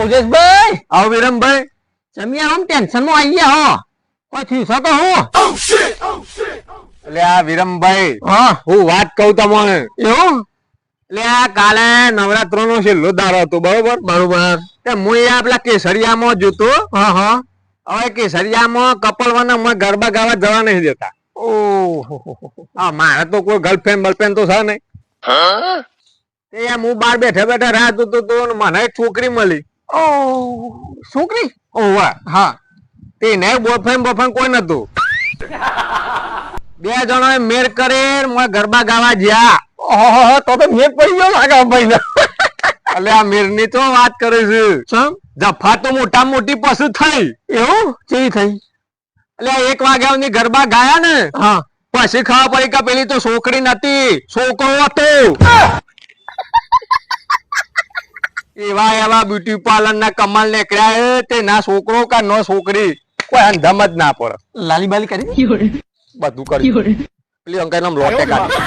ઉદેશભાઈ આવો વિરમભાઈ. જમ્યા આમ ટેન્શન માં આવી ગયા હો કોઈ થયું છે તો હું એટલે આ વિરમભાઈ હા હું વાત કહું તમને. એવું એટલે આ કાલે નવરાત્ર નો છેલ્લો દાડો હતો બરોબર. બરોબર તે હું એ આપલા કેસરિયામાં જોતો. હા હા હવે કેસરિયામાં કપલવાના ગરબા ગાવા જવા નહીં દેતા. ઓહો હા મારે તો કોઈ ગર્લફ્રેન્ડ બર્લફ્રેન્ડ તો છે નહીં. તે હું બાર બેઠા બેઠા રાત હતો તો મને એક છોકરી મળી. ઓ છોકરી ઓવા હા તેને બોયફ્રેન્ડ બોયફ્રેન્ડ કોઈ નતું. બે જણોએ મેર કરી ગરબા ગાવા ગયા. ઓહો તો મેં પડી ગયો લાગે ભાઈ ને એટલે આ મેર ની તો વાત કરે છે. સમ જફા તો મોટા મોટી પશુ થઈ. એવું કેવી થઈ એટલે 1 વાગ્યા ની ગરબા ગાયા ને હા પછી ખબર પડી કે પેલી તો છોકરી નથી છોકરો હતો. એવા એવા બ્યુટી પાર્લર ના કમાલ નીકળ્યા તે ના છોકરો કા નો છોકરી કોઈ અંધમ જ ના પડે. લાલી બાલી કરી બધું કર્યું પેલી અંકલ નામ લોટે કાઢી.